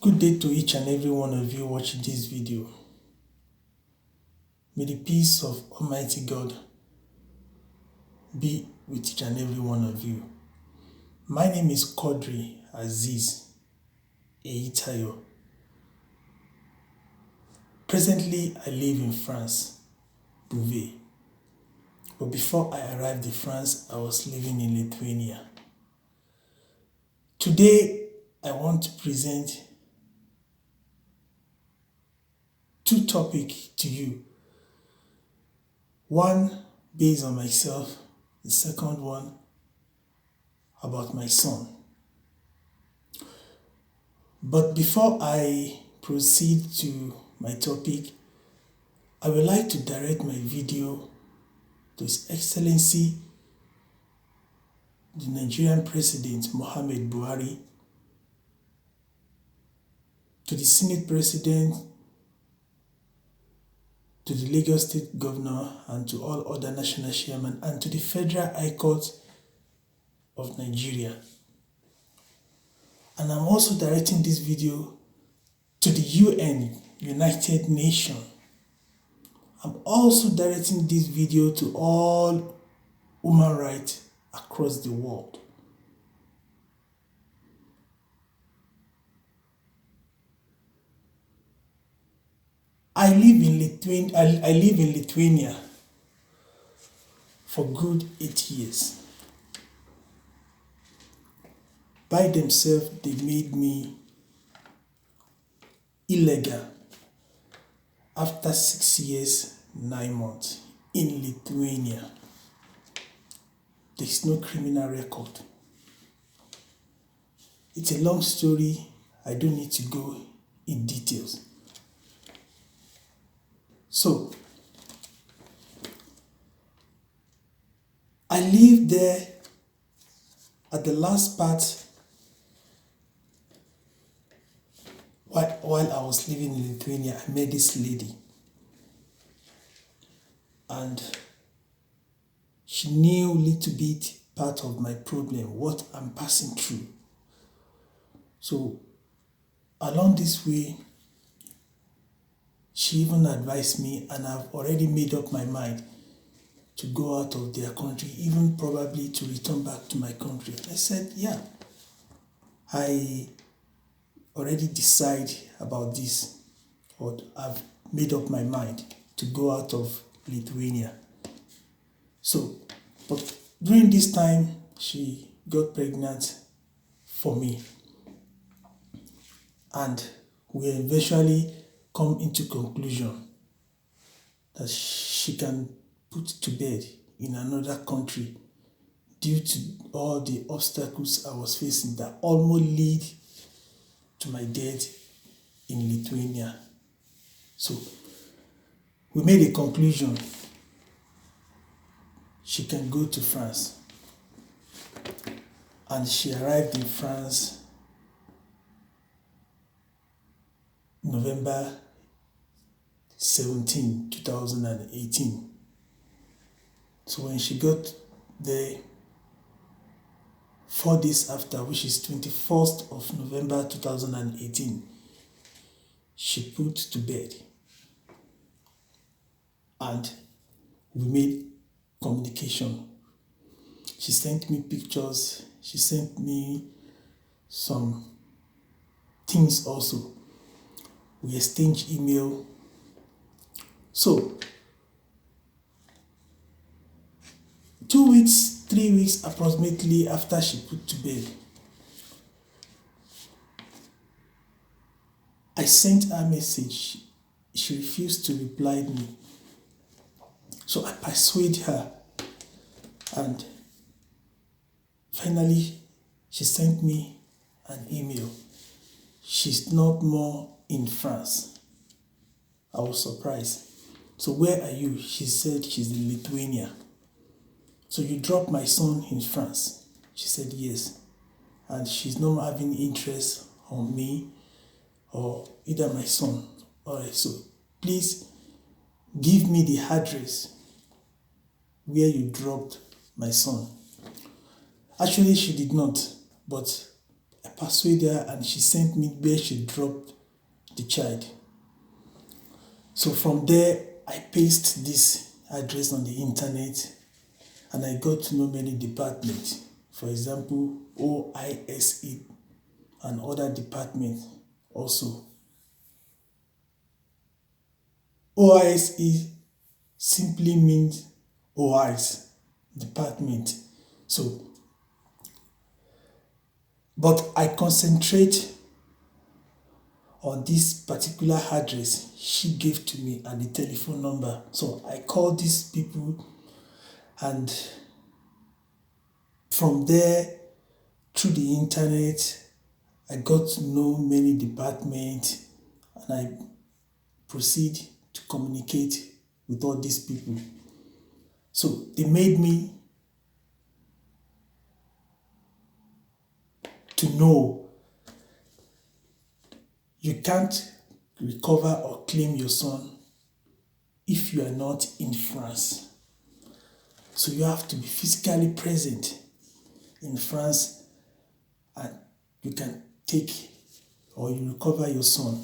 Good day to each and every one of you watching this video. May the peace of Almighty God be with each and every one of you. My name is Quadri Aziz Eitayo. Presently, I live in France, Beauvais. But before I arrived in France, I was living in Lithuania. Today, I want to present two topics to you. One based on myself, the second one about my son. But before I proceed to my topic, I would like to direct my video to His Excellency, the Nigerian President Muhammad Buhari, to the Senate President, to the Lagos State Governor, and to all other national chairmen, and to the Federal High Court of Nigeria. And I'm also directing this video to the UN, United Nations. I'm also directing this video to all human rights across the world. I live in Lithuania for good 8 years. By themselves, they made me illegal after 6 years, 9 months in Lithuania. There is no criminal record. It's a long story. I don't need to go in details. So, I lived there. At the last part, while I was living in Lithuania, I met this lady. And she knew a little bit part of my problem, what I'm passing through. So, along this way, she even advised me, and I've already made up my mind to go out of their country, even probably to return back to my country. I said, yeah, I already decided about this, or I've made up my mind to go out of Lithuania. So, but during this time, she got pregnant for me. And we eventually come into conclusion that she can put to bed in another country due to all the obstacles I was facing that almost lead to my death in Lithuania. So we made a conclusion. She can go to France. And she arrived in France November 17, 2018. So when she got there, 4 days after, which is 21st of November 2018, she put to bed. And we made communication. She sent me pictures. She sent me some things also. We exchanged email. So, 2 weeks, 3 weeks approximately after she put to bed, I sent her a message. She refused to reply me. So I persuaded her, and finally she sent me an email. She's not more in France. I was surprised. So where are you? She said she's in Lithuania. So you dropped my son in France? She said yes. And she's not having interest on me or either my son. Alright, so please give me the address where you dropped my son. Actually, she did not, but I persuaded her and she sent me where she dropped the child. So from there, I pasted this address on the internet and I got to know many departments. For example, OISE and other departments also. OISE simply means OIS, department. So, but I concentrate on this particular address she gave to me and the telephone number. So I called these people and from there, through the internet, I got to know many departments and I proceed to communicate with all these people. So they made me to know you can't recover or claim your son if you are not in France. So you have to be physically present in France and you can take or you recover your son.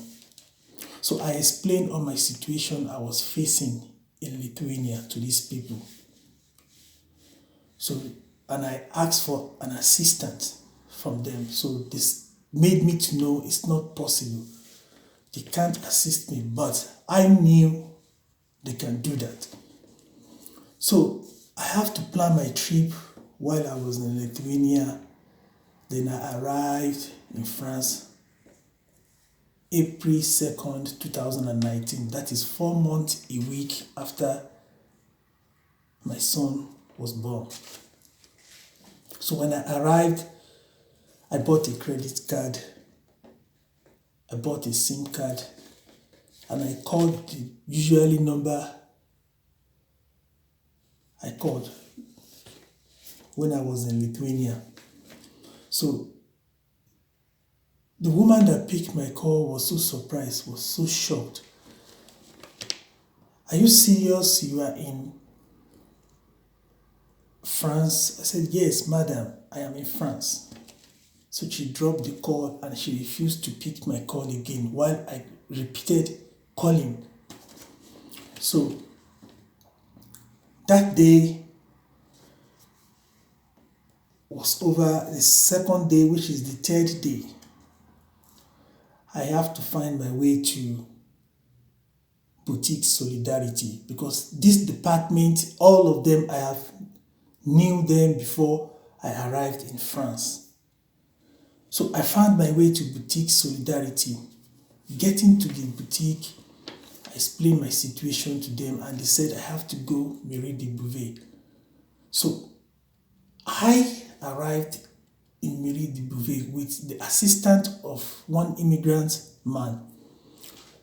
So I explained all my situation I was facing in Lithuania to these people. So, and I asked for an assistant from them. So this made me to know it's not possible. They can't assist me, but I knew they can do that. So I have to plan my trip while I was in Lithuania. Then I arrived in France April 2nd, 2019. That is 4 months, a week after my son was born. So when I arrived, I bought a credit card, I bought a SIM card, and I called the usually number I called when I was in Lithuania. So the woman that picked my call was so surprised, was so shocked. Are you serious? You are in France? I said, yes, madam, I am in France. So she dropped the call and she refused to pick my call again while I repeated calling. So that day was over. The second day, which is the third day, I have to find my way to Boutique Solidarity because this department, all of them, I have knew them before I arrived in France. So I found my way to Boutique Solidarity. Getting to the boutique, I explained my situation to them and they said I have to go Mairie de Beauvais. So I arrived in Mairie de Beauvais with the assistant of one immigrant man.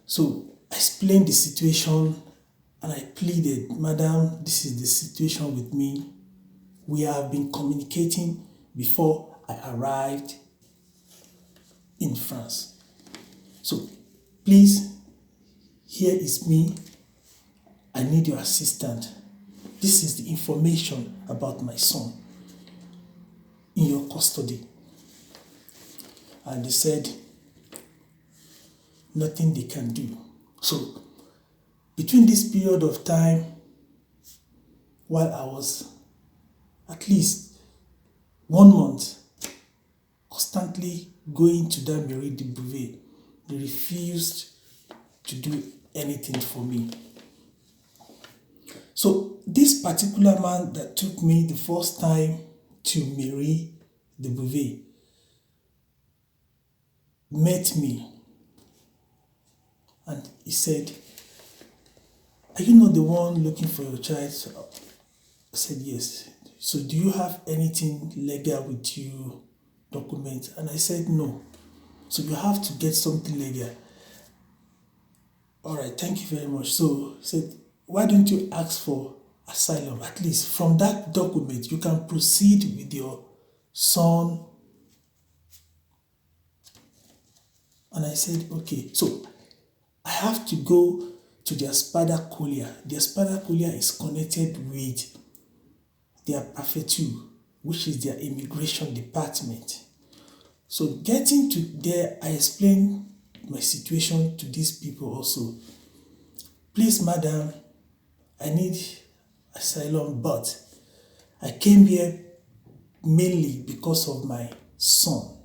So I explained the situation and I pleaded, madam, this is the situation with me. We have been communicating before I arrived in France. So please, here is me. I need your assistance. This is the information about my son in your custody. And they said, nothing they can do. So between this period of time, while I was at least 1 month constantly going to that Mairie de Beauvais, they refused to do anything for me. So this particular man that took me the first time to Mairie de Beauvais met me and he said, are you not the one looking for your child? So I said, yes. So do you have anything legal with you, document? And I said, no. So you have to get something legal. All right, thank you very much. So he said, why don't you ask for asylum? At least from that document, you can proceed with your son. And I said, okay. So I have to go to their Spada Collier. Their Spada Collier is connected with their prefecture, which is their immigration department. So getting to there, I explained my situation to these people also. Please, madam, I need asylum, but I came here mainly because of my son.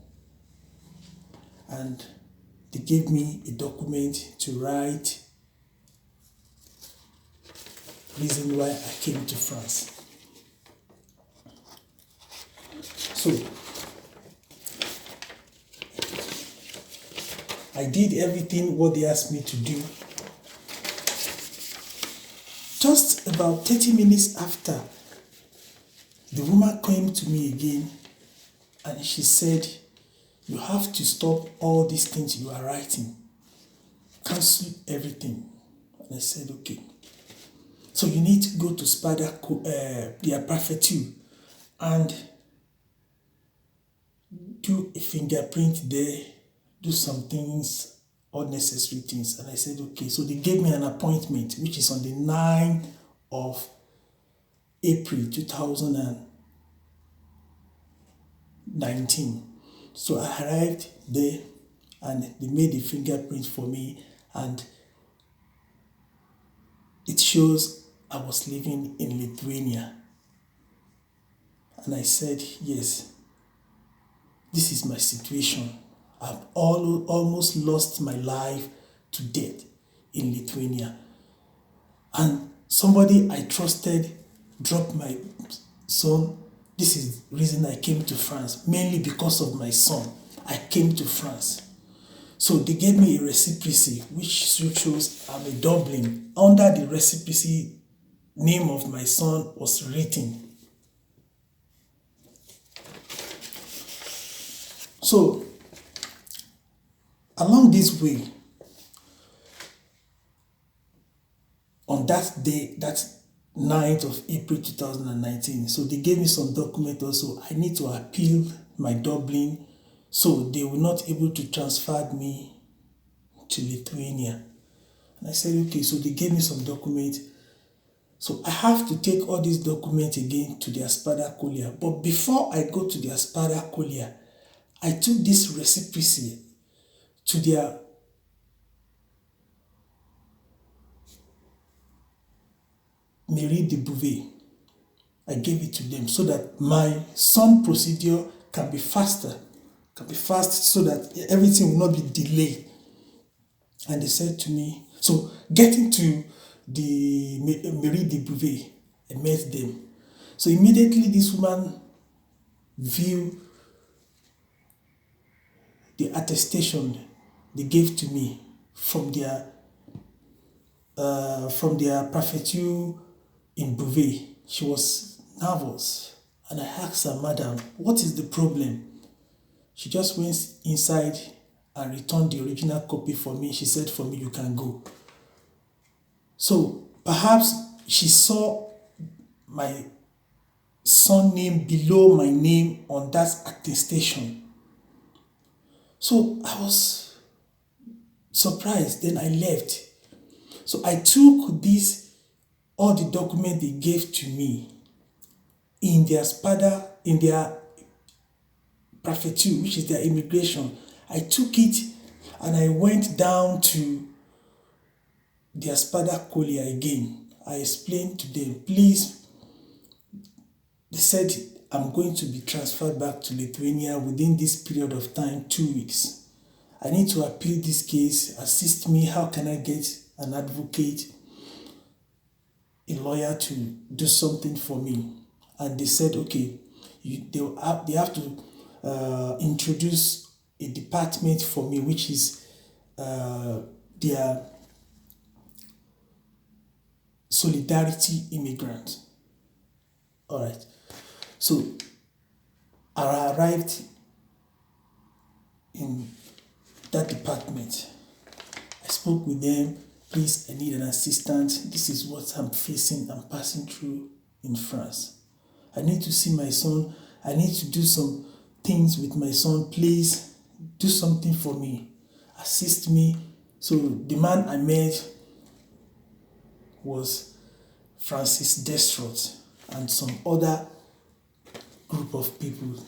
And they gave me a document to write reason why I came to France. So I did everything what they asked me to do. Just about 30 minutes after, the woman came to me again and she said, you have to stop all these things you are writing. Cancel everything. And I said, okay. So you need to go to their prefecture and do a fingerprint there, do some things, unnecessary things. And I said, okay. So they gave me an appointment, which is on the 9th of April 2019. So I arrived there and they made a fingerprint for me, and it shows I was living in Lithuania. And I said, yes, this is my situation. I've almost lost my life to death in Lithuania. And somebody I trusted dropped my son. This is the reason I came to France, mainly because of my son. I came to France. So they gave me a reciprocity, which shows I'm a Dublin. Under the reciprocity, name of my son was written. So, along this way, on that day, that 9th of April 2019, so they gave me some document also. I need to appeal my Dublin, so they were not able to transfer me to Lithuania. And I said, okay, so they gave me some document. So I have to take all these documents again to the Aspada Collier. But before I go to the Aspada Collier, I took this reciprocity to their mairie de Beauvais. I gave it to them so that my son procedure can be faster, so that everything will not be delayed. And they said to me, so getting to the mairie de Beauvais, I met them. So immediately this woman viewed the attestation they gave to me from their prefecture in Beauvais. She was nervous, and I asked her, madam, what is the problem? She just went inside and returned the original copy for me. She said, for me, you can go. So perhaps she saw my son name below my name on that attestation. So I was surprised. Then I left. So I took all the documents they gave to me in their prefecture, which is their immigration. I took it and I went down to the Aspada Collier again. I explained to them, please, they said I'm going to be transferred back to Lithuania within this period of time, 2 weeks. I need to appeal this case, assist me, how can I get an advocate, a lawyer to do something for me? And they said, okay, they have to introduce a department for me, which is their solidarity immigrant. All right. So I arrived in that department. I spoke with them. Please, I need an assistant. This is what I'm facing, I'm passing through in France. I need to see my son. I need to do some things with my son. Please do something for me. Assist me. So the man I met was Francis Destrot and some other group of people.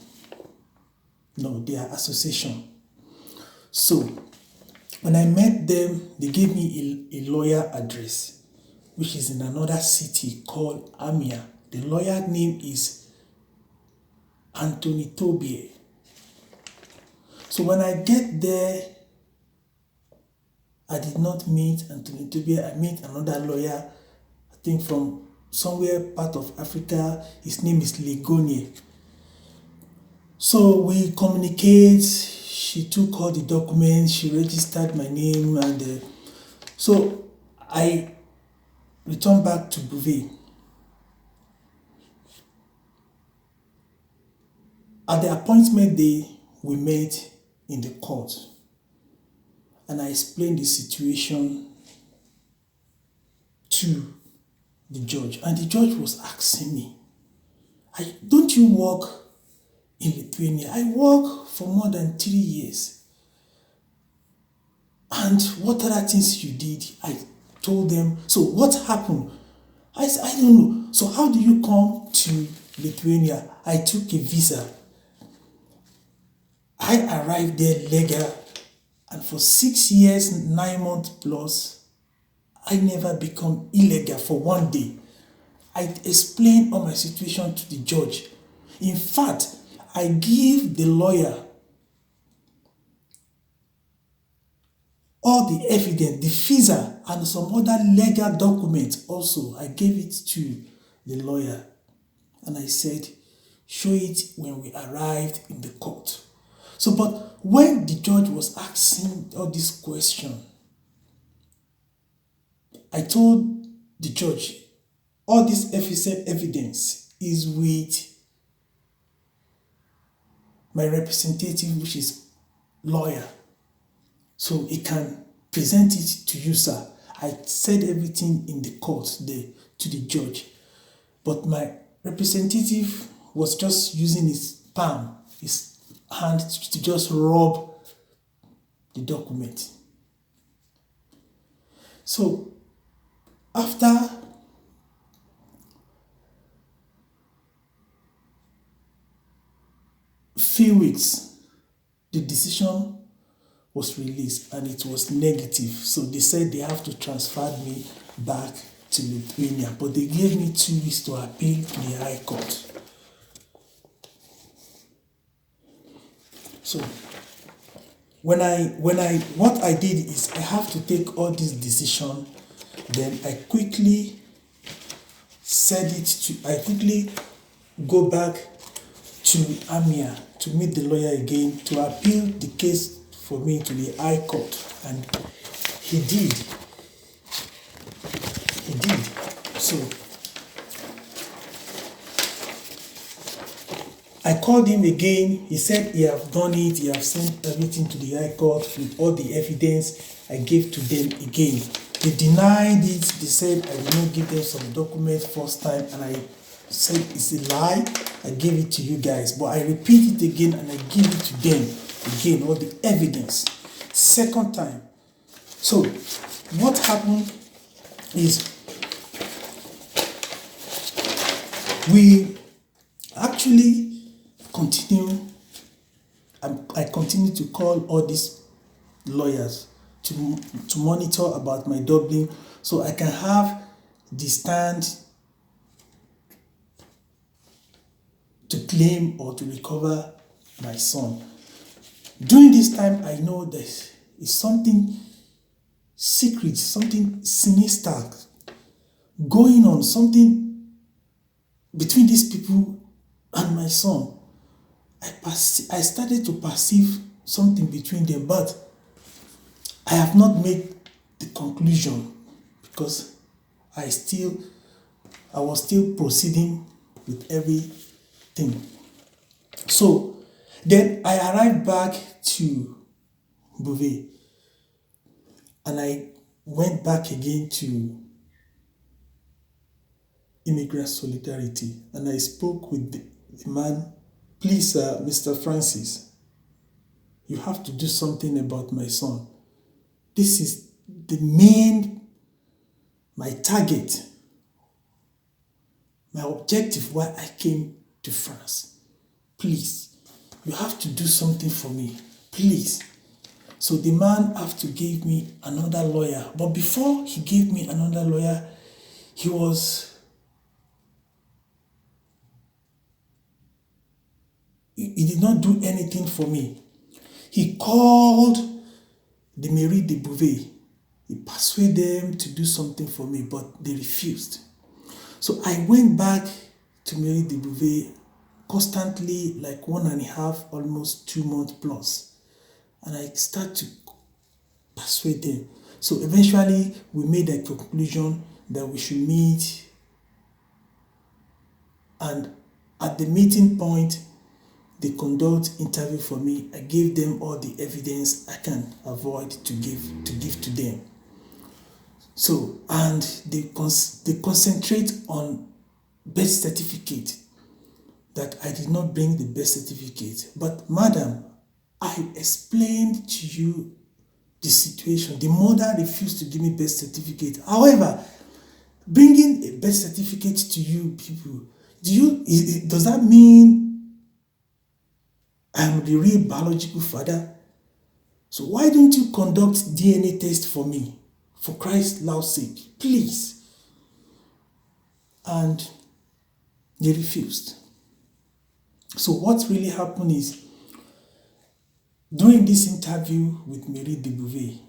No, they are association. So when I met them, they gave me a lawyer address, which is in another city called Amia. The lawyer name is Anthony Tobier. So when I get there, I did not meet Anthony Tobier. I met another lawyer, I think from somewhere part of Africa. His name is Ligonie. So we communicate. She took all the documents. She registered my name, and so I returned back to Beauvais. At the appointment day, we met in the court, and I explained the situation to the judge, and the judge was asking me, don't you work in Lithuania? I work for more than 3 years. And what other things you did? I told them. So what happened? I said, I don't know. So how do you come to Lithuania? I took a visa. I arrived there legal, and for 6 years, 9 months plus, I never become illegal for one day. I explained all my situation to the judge. In fact, I give the lawyer all the evidence, the visa, and some other legal documents also. I gave it to the lawyer, and I said, show it when we arrived in the court. So, but when the judge was asking all these questions, I told the judge, all this evidence is with my representative, which is lawyer. So he can present it to you, sir. I said everything in the court there to the judge. But my representative was just using his palm, his hand, to just rub the document. So after few weeks, the decision was released and it was negative. So they said they have to transfer me back to Lithuania, but they gave me 2 weeks to appeal to the High Court. So what I did is I have to take all this decision, then I quickly go back to Amia to meet the lawyer again to appeal the case for me to the High Court, and he did. So I called him again. He said he have done it. He have sent everything to the High Court with all the evidence. I gave to them again. They denied it. They said I did not give them some documents first time, and I said it's a lie. I gave it to you guys, but I repeat it again and I give it to them again, all the evidence. Second time. So what happened is we actually I continue to call all these lawyers to monitor about my Dublin, so I can have the stand to claim or to recover my son. During this time, I know there is something secret, something sinister going on, something between these people and my son. I started to perceive something between them, but I have not made the conclusion because I was still proceeding with everything. So then I arrived back to Beauvais and I went back again to Immigrant Solidarity, and I spoke with the man. Please, Mr. Francis, you have to do something about my son. This is my target, my objective why I came to France. Please, you have to do something for me, please. So the man have to give me another lawyer. But before he gave me another lawyer, he did not do anything for me. He called the mairie de Beauvais. He persuaded them to do something for me, but they refused. So I went back to mairie de Beauvais constantly, like 1.5, almost 2 months plus. And I started to persuade them. So eventually we made a conclusion that we should meet. And at the meeting point, they conduct interview for me. I gave them all the evidence I can avoid to give to them. So, and they concentrate on birth certificate, that I did not bring the birth certificate. But madam, I explained to you the situation. The mother refused to give me birth certificate. However, bringing a birth certificate to you people, does that mean I'm the real biological father? So why don't you conduct DNA test for me? For Christ's loud sake, please. And they refused. So what really happened is, during this interview with Mairie de Beauvais,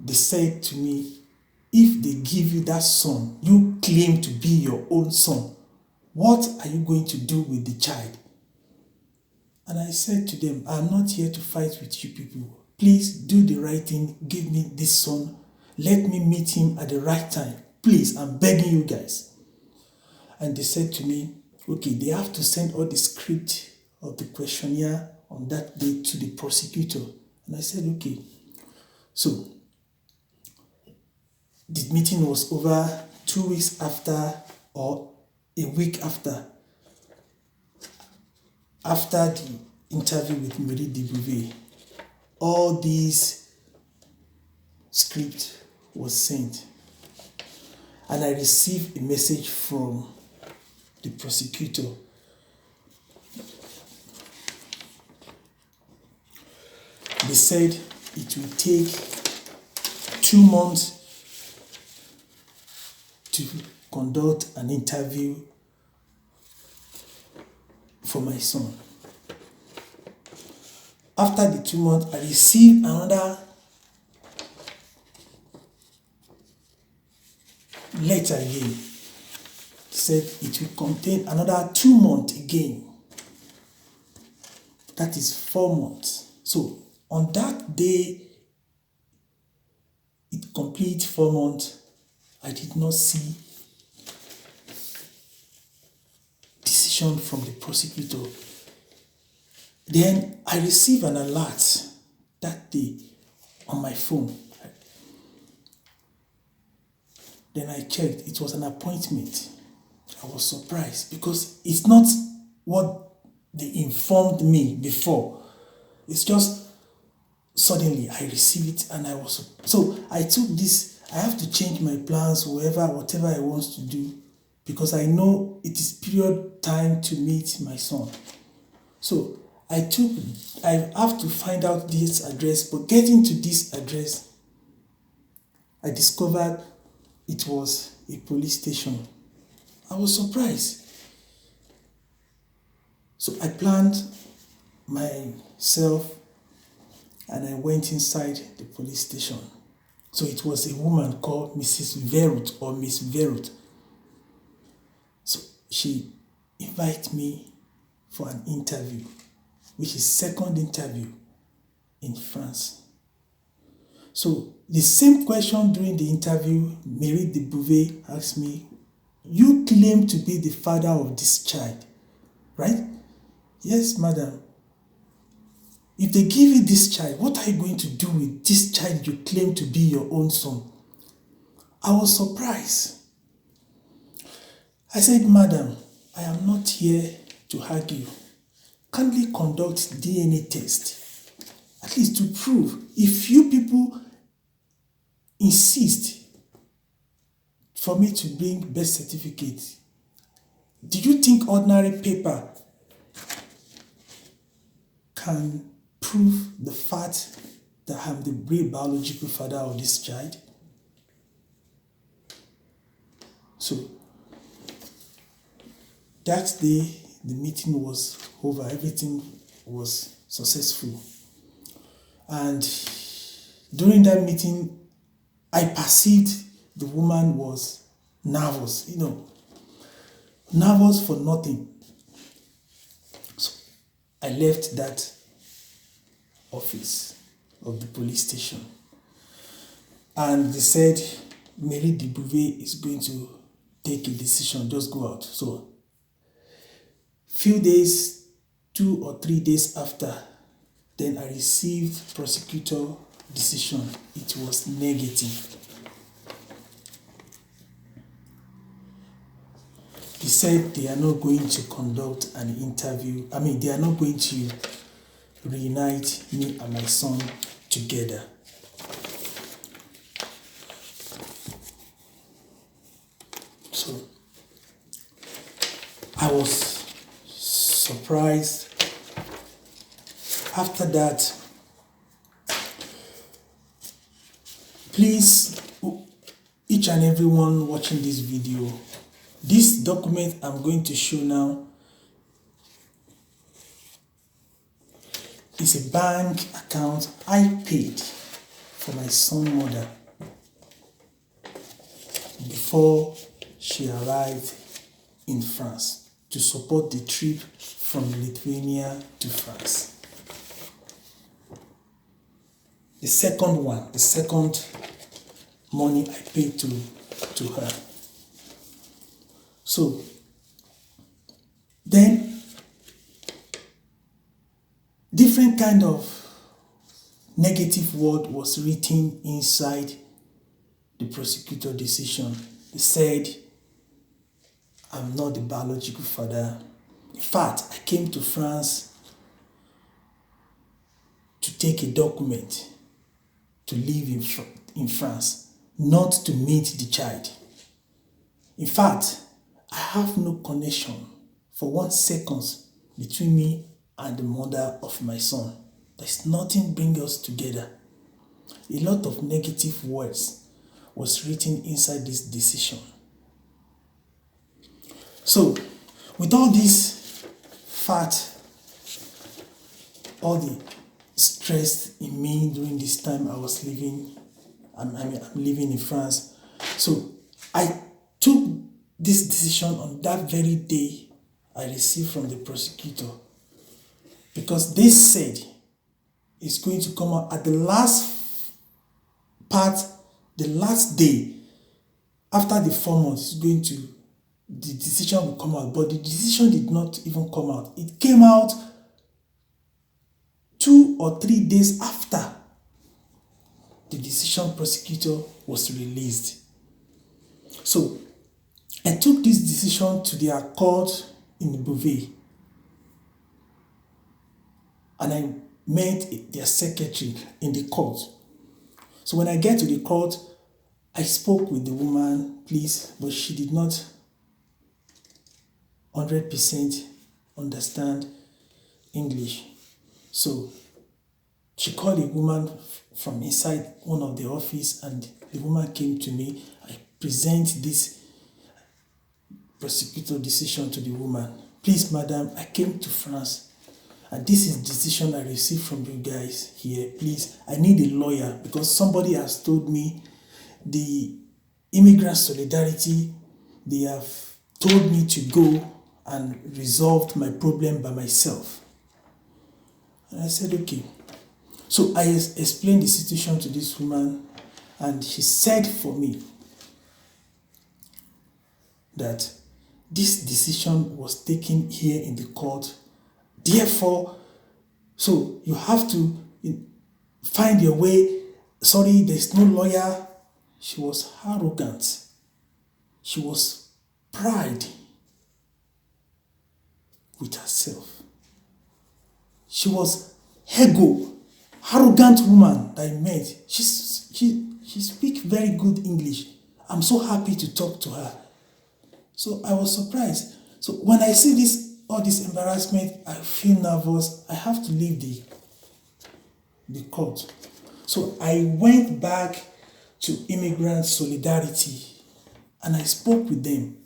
they said to me, if they give you that son, you claim to be your own son, what are you going to do with the child? And I said to them, I'm not here to fight with you people. Please do the right thing. Give me this son. Let me meet him at the right time. Please, I'm begging you guys. And they said to me, okay, they have to send all the script of the questionnaire on that day to the prosecutor. And I said, okay. So the meeting was over 2 weeks after, or a week after the interview with Mairie de Beauvais. All these script was sent. And I received a message from the prosecutor. They said it will take 2 months to conduct an interview for my son. After the 2 months, I received another letter again. It said it will contain another 2 months again. That is 4 months. So on that day, it completes 4 months. I did not see decision from the prosecutor. Then I received an alert that day on my phone. Then I checked. It was an appointment. I was surprised because it's not what they informed me before. It's just suddenly I received it and I was... So I took this. I have to change my plans, whatever I want to do, because I know it is period time to meet my son. So I have to find out this address, but getting to this address, I discovered it was a police station. I was surprised. So I planned myself and I went inside the police station. So it was a woman called Mrs. Verut or Miss Verut. So she invited me for an interview, which is second interview in France. So the same question during the interview, Mairie de Beauvais asked me, you claim to be the father of this child, right? Yes, madam. If they give you this child, what are you going to do with this child you claim to be your own son? I was surprised. I said, madam, I am not here to argue. Kindly conduct DNA test, at least to prove. If you people insist for me to bring birth certificate, do you think ordinary paper can prove the fact that I'm the real biological father of this child. So that day, the meeting was over, everything was successful. And during that meeting, I perceived the woman was nervous, nervous for nothing. So I left that office of the police station. And they said, Mary de Beauvais is going to take a decision, just go out. So few days, 2 or 3 days after, then I received prosecutor decision. It was negative. They said they are not going to conduct an interview. They are not going to reunite me and my son together. So I was surprised. After that, please, each and everyone watching this video, this document I'm going to show now is a bank account I paid for my son's mother before she arrived in France to support the trip from Lithuania to France. The second money I paid to her. So then different kind of negative word was written inside the prosecutor decision. They said, I'm not the biological father. In fact, I came to France to take a document to live in France, not to meet the child. In fact, I have no connection for 1 second between me and the mother of my son. There's nothing bringing us together. A lot of negative words was written inside this decision. So, with all this fact, all the stress in me during this time I was living, I'm living in France. So I took this decision on that very day I received from the prosecutor, because they said it's going to come out at the last part, the last day after the 4 months. The decision will come out, but the decision did not even come out. It came out 2 or 3 days after the decision prosecutor was released. So I took this decision to their court in Beauvais, and I met their secretary in the court. So when I get to the court, I spoke with the woman, please, but she did not 100% understand English. So she called a woman from inside one of the office, and the woman came to me. I present this prosecutor decision to the woman. Please, madam, I came to France, and this is the decision I received from you guys here. Please, I need a lawyer because somebody has told me the immigrant solidarity, they have told me to go and resolve my problem by myself. And I said, okay. So I explained the situation to this woman, and she said for me that this decision was taken here in the court. Therefore, so you have to find your way. Sorry, there's no lawyer. She was arrogant. She was pride with herself. She was ego, arrogant woman that I met. She speaks very good English. I'm so happy to talk to her. So I was surprised. So when I see this all this embarrassment, I feel nervous. I have to leave the court. So I went back to Immigrant Solidarity and I spoke with them.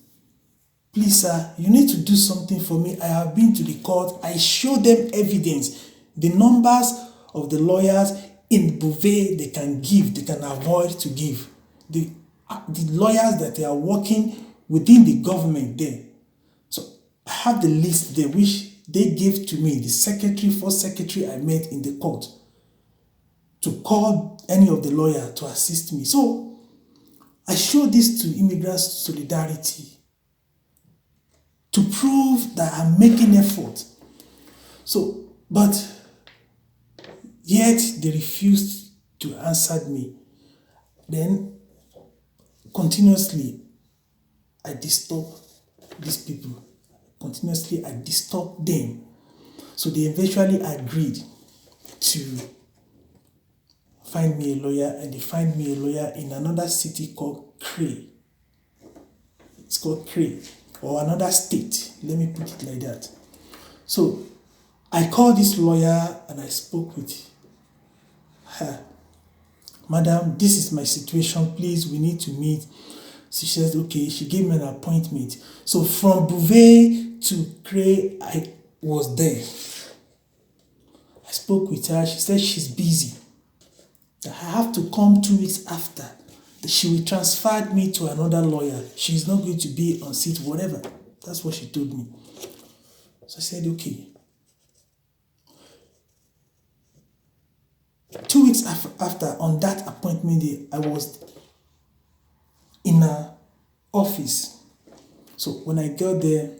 Please, sir, you need to do something for me. I have been to the court. I showed them evidence. The numbers of the lawyers in Beauvais they can give, they can avoid to give. The lawyers that they are working within the government there. So I have the list there which they gave to me, the first secretary I met in the court, to call any of the lawyers to assist me. So I showed this to Immigrant Solidarity to prove that I'm making effort. So, but yet they refused to answer me. Then continuously I disturb these people. Continuously I disturb them. So they eventually agreed to find me a lawyer, and they find me a lawyer in another city called Cray. It's called Cray, or another state. Let me put it like that. So I called this lawyer and I spoke with her. Madam, this is my situation. Please, we need to meet. So she says, okay. She gave me an appointment. So from Beauvais to Cray, I was there. I spoke with her. She said she's busy. I have to come 2 weeks after. She will transfer me to another lawyer. She's not going to be on seat, whatever. That's what she told me. So I said, okay. 2 weeks after, on that appointment day, I was in her office. So when I got there,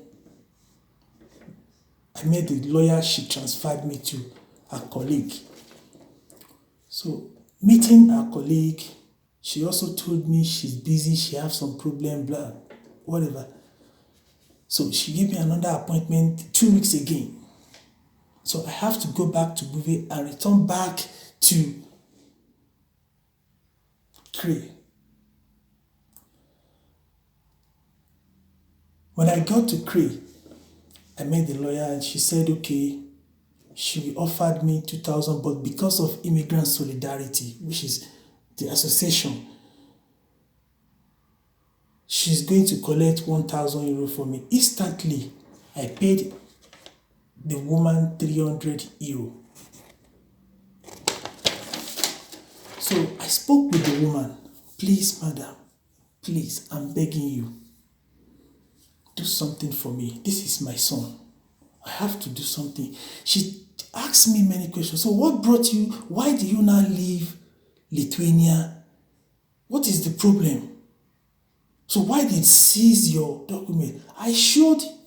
I met the lawyer. She transferred me to a colleague. So meeting her colleague, she also told me she's busy, she has some problem, blah, whatever. So she gave me another appointment 2 weeks again. So I have to go back to Beauvais and return back to Cray. When I got to Cray, I met the lawyer and she said, okay, she offered me 2,000, but because of Immigrant Solidarity, which is the association, she's going to collect 1,000 euro from me. Instantly, I paid the woman 300 euro. So I spoke with the woman. Please, madam, please, I'm begging you, do something for me. This is my son. I have to do something. She asked me many questions. So what brought you? Why did you now leave Lithuania? What is the problem? So why did seize your document? I showed